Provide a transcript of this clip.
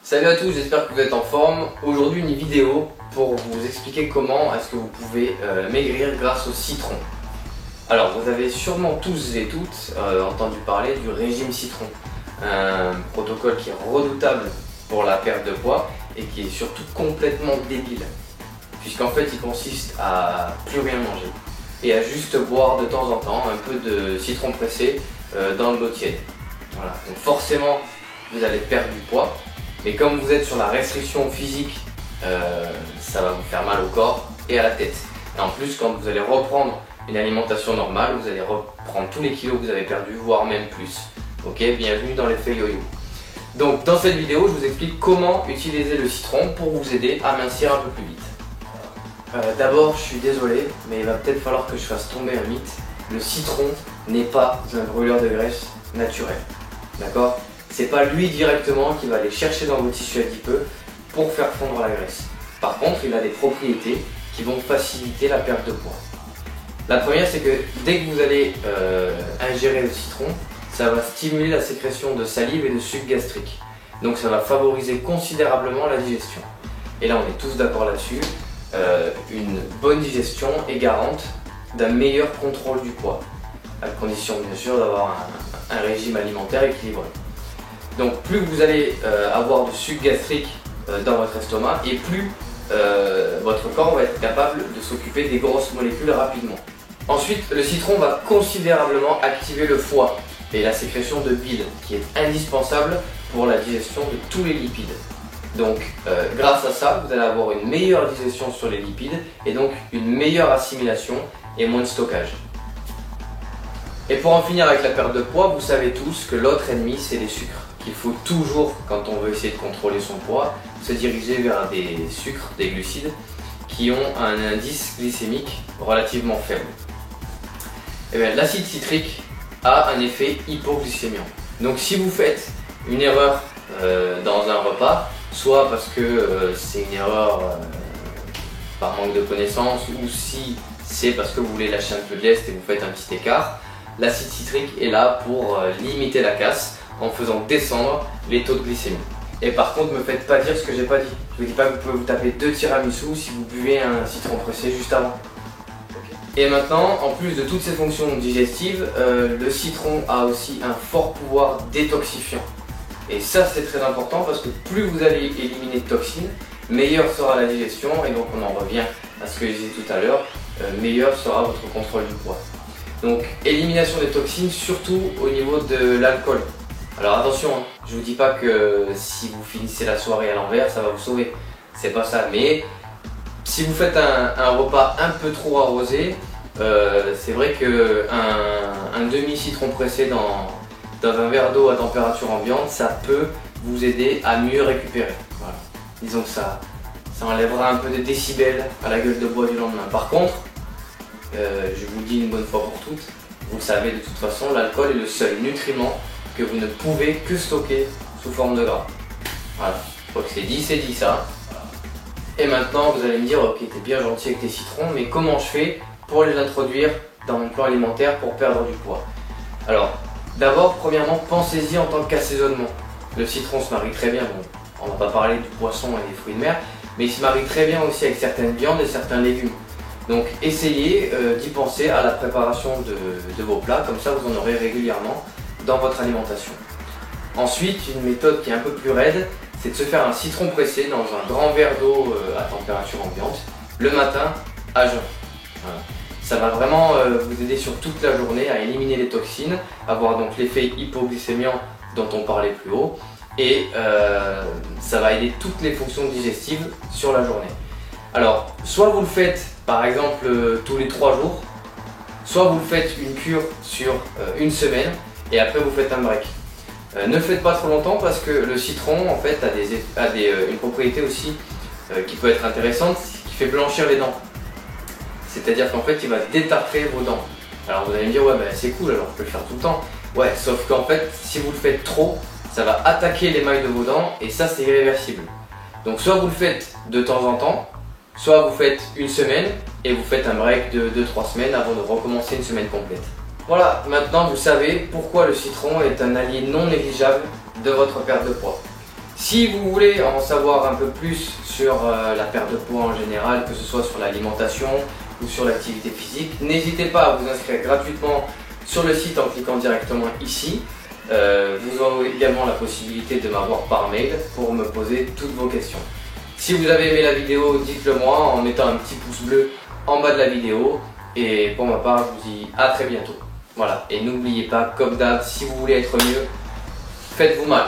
Salut à tous, j'espère que vous êtes en forme. Aujourd'hui une vidéo pour vous expliquer comment est-ce que vous pouvez maigrir grâce au citron. Alors vous avez sûrement tous et toutes entendu parler du régime citron. Un protocole qui est redoutable pour la perte de poids et qui est surtout complètement débile. Puisqu'en fait il consiste à plus rien manger et à juste boire de temps en temps un peu de citron pressé dans de l'eau tiède. Voilà. Donc forcément vous allez perdre du poids. Mais comme vous êtes sur la restriction physique, ça va vous faire mal au corps et à la tête. Et en plus, quand vous allez reprendre une alimentation normale, vous allez reprendre tous les kilos que vous avez perdus, voire même plus. Ok, bienvenue dans l'effet yo-yo. Donc dans cette vidéo, je vous explique comment utiliser le citron pour vous aider à mincir un peu plus vite. D'abord, je suis désolé, mais il va peut-être falloir que je fasse tomber un mythe. Le citron n'est pas un brûleur de graisse naturel. D'accord ? C'est pas lui directement qui va aller chercher dans vos tissus adipeux pour faire fondre la graisse. Par contre, il a des propriétés qui vont faciliter la perte de poids. La première, c'est que dès que vous allez ingérer le citron, ça va stimuler la sécrétion de salive et de suc gastrique. Donc ça va favoriser considérablement la digestion. Et là, on est tous d'accord là-dessus. Une bonne digestion est garante d'un meilleur contrôle du poids, à condition bien sûr d'avoir un régime alimentaire équilibré. Donc plus vous allez avoir de suc gastrique dans votre estomac et plus votre corps va être capable de s'occuper des grosses molécules rapidement. Ensuite, le citron va considérablement activer le foie et la sécrétion de bile qui est indispensable pour la digestion de tous les lipides. Donc grâce à ça, vous allez avoir une meilleure digestion sur les lipides et donc une meilleure assimilation et moins de stockage. Et pour en finir avec la perte de poids, vous savez tous que l'autre ennemi c'est les sucres. Qu'il faut toujours, quand on veut essayer de contrôler son poids, se diriger vers des sucres, des glucides, qui ont un indice glycémique relativement faible. Et bien, l'acide citrique a un effet hypoglycémiant. Donc si vous faites une erreur dans un repas, soit parce que c'est une erreur par manque de connaissances, ou si c'est parce que vous voulez lâcher un peu de lest et vous faites un petit écart, l'acide citrique est là pour limiter la casse, en faisant descendre les taux de glycémie. Et par contre, ne me faites pas dire ce que j'ai pas dit. Je vous dis pas que vous pouvez vous taper 2 tiramisu si vous buvez un citron pressé juste avant. Et maintenant, en plus de toutes ces fonctions digestives, le citron a aussi un fort pouvoir détoxifiant. Et ça, c'est très important parce que plus vous allez éliminer de toxines, meilleure sera la digestion. Et donc, on en revient à ce que je disais tout à l'heure, meilleur sera votre contrôle du poids. Donc, élimination des toxines, surtout au niveau de l'alcool. Alors attention, hein, je vous dis pas que si vous finissez la soirée à l'envers, ça va vous sauver. C'est pas ça. Mais si vous faites un repas un peu trop arrosé, c'est vrai qu'un demi-citron pressé dans un verre d'eau à température ambiante, ça peut vous aider à mieux récupérer. Voilà. Disons que ça enlèvera un peu de décibels à la gueule de bois du lendemain. Par contre, je vous le dis une bonne fois pour toutes, vous le savez de toute façon, l'alcool est le seul nutriment que vous ne pouvez que stocker sous forme de gras. Voilà, je crois que c'est dit ça. Et maintenant vous allez me dire, ok, t'es bien gentil avec tes citrons, mais comment je fais pour les introduire dans mon plan alimentaire pour perdre du poids? Alors, d'abord, premièrement, pensez-y en tant qu'assaisonnement. Le citron se marie très bien, bon, on va pas parler du poisson et des fruits de mer, mais il se marie très bien aussi avec certaines viandes et certains légumes. Donc essayez d'y penser à la préparation de vos plats, comme ça vous en aurez régulièrement dans votre alimentation. Ensuite, une méthode qui est un peu plus raide, c'est de se faire un citron pressé dans un grand verre d'eau à température ambiante le matin à jeun. Voilà. Ça va vraiment vous aider sur toute la journée à éliminer les toxines, avoir donc l'effet hypoglycémiant dont on parlait plus haut, et ça va aider toutes les fonctions digestives sur la journée. Alors, soit vous le faites par exemple tous les 3 jours, soit vous le faites une cure sur une semaine, et après vous faites un break. Ne le faites pas trop longtemps parce que le citron en fait a une propriété aussi qui peut être intéressante, qui fait blanchir les dents. C'est-à-dire qu'en fait il va détartrer vos dents. Alors vous allez me dire ouais ben c'est cool, alors je peux le faire tout le temps. Ouais, sauf qu'en fait si vous le faites trop, ça va attaquer l'émail de vos dents et ça c'est irréversible. Donc soit vous le faites de temps en temps, soit vous faites une semaine et vous faites un break de 2-3 semaines avant de recommencer une semaine complète. Voilà, maintenant vous savez pourquoi le citron est un allié non négligeable de votre perte de poids. Si vous voulez en savoir un peu plus sur la perte de poids en général, que ce soit sur l'alimentation ou sur l'activité physique, n'hésitez pas à vous inscrire gratuitement sur le site en cliquant directement ici. Vous aurez également la possibilité de m'avoir par mail pour me poser toutes vos questions. Si vous avez aimé la vidéo, dites-le moi en mettant un petit pouce bleu en bas de la vidéo. Et pour ma part, je vous dis à très bientôt. Voilà, et n'oubliez pas, comme d'hab, si vous voulez être mieux, faites-vous mal.